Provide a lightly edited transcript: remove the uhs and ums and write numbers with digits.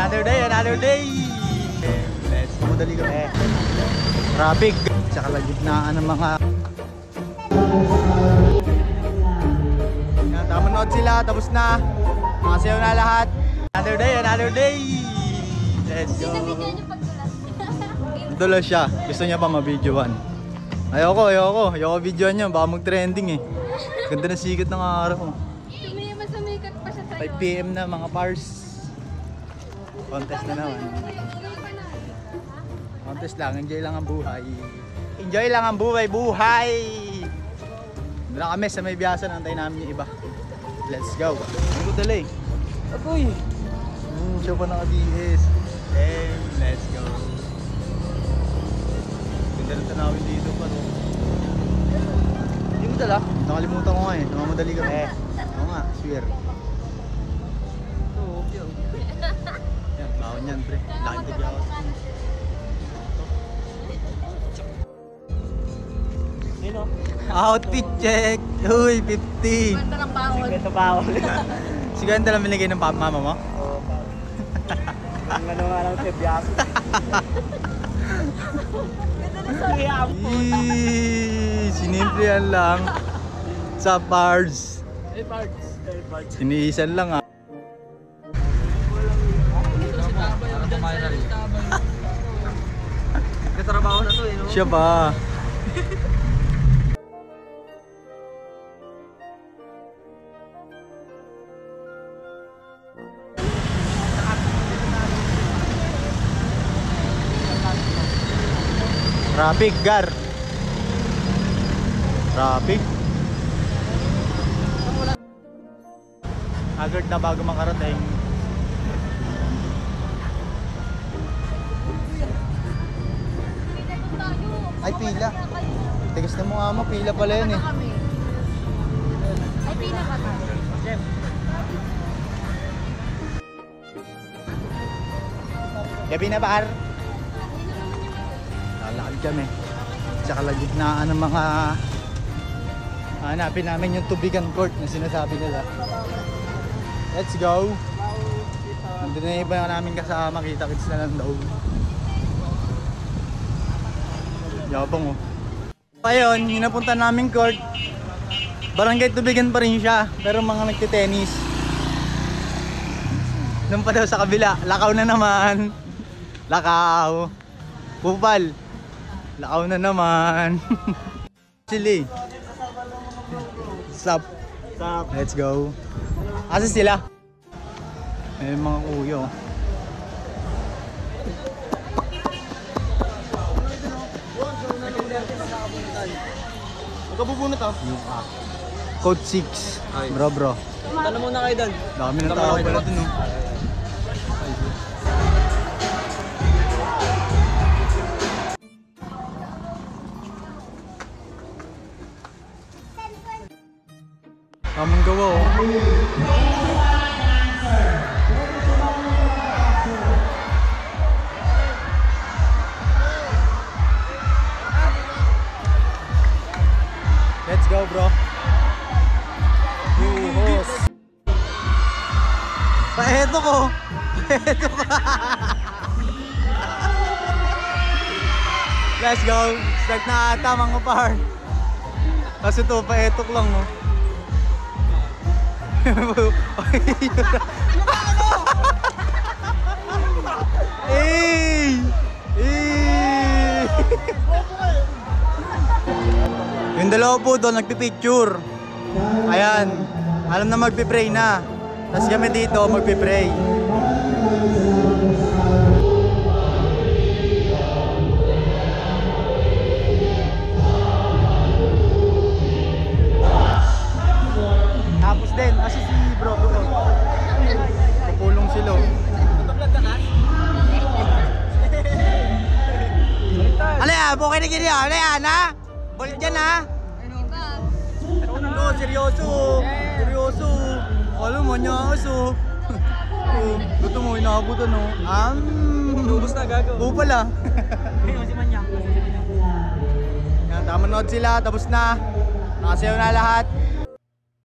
Another day, another day. Let's go, madali kami. Traffic. Sa kalagitnaan ng mga tama nood sila, tapos na. Makasayaw na lahat. Another day, another day. Let's go. Dulo siya. Gusto niya pa ma-videoan. Ayoko videoan niya. Baka mag-trending eh. Ganda na sikat ng araw. Sumikat pa siya sa'yo. 5 PM na mga pars. Contest na naman. Contest lang. Enjoy lang ang buhay. Enjoy lang ang buhay. Doon na kami sa may biyasan. Antayin namin yung iba. Let's go. Ano ko dala eh? Agoy! Siya pa naka-DS. Let's go. Ganda ng tanawin dito pa no. Hindi mo dala? Nakalimutan ko nga eh. Namamadali ka. Oo nga, swear. Yan, bawon yan pre. Laking tigyaw. Outfit check! Uy, 50! Ganda ng bawon. Ito bawon. Siganda lang binigay ng mama mo? Oo, bawon. Ang ano nga lang siya, biyaso. Sinimplihan lang. Sa parts. Parts. Siniisan lang ah. Katrabaho na to eh, no? Siya ba? Traffic, Gar. Traffic. Agad na bago makarating. Ay, pila. Tigas na mo nga mo, pila pala yun eh. Ay, pila ka tayo. Gabi na par. Lalakad kami. Sa kalagitnaan ng mga hanapin namin yung tubigan court na sinasabi nila. Let's go. Nandun na iba namin kasama. Kita-kits na lang daw. Yabang oh. Ayun, yung napunta namin court, barangay tubigan pa rin siya. Pero mga nagtitennis. Doon pa daw sa kabila. Lakaw na naman. Lakaw. Kupal. Lakaw na naman. Chili. Sup. Let's go. Asa sila? May mga kuyo. Magkabubunot ah. Code 6. Bro. Tanong muna kayo doon. Dami ng tao pala dun oh. Tamang gawa oh. Let's go bro. Yuhos. Paeto ko. Paeto ka. Let's go. Start na ata mga par. Kasi to paetok lang oh. Yung dalawa po doon nagpipicture. Ayan, alam na magpipray na. Tapos kami dito magpipray. Tapos din, kasi si bro doon. Pupulong sila. Ano yan? Bukay na gini. Ano yan ha? Balik dyan ha? No, seryoso. Seryoso. Alam mo niya aso. Gusto mo, inaabutan no? Lubos na gago. Oo pala. Yan, tama nood sila. Tapos na. Nakasayaw na lahat.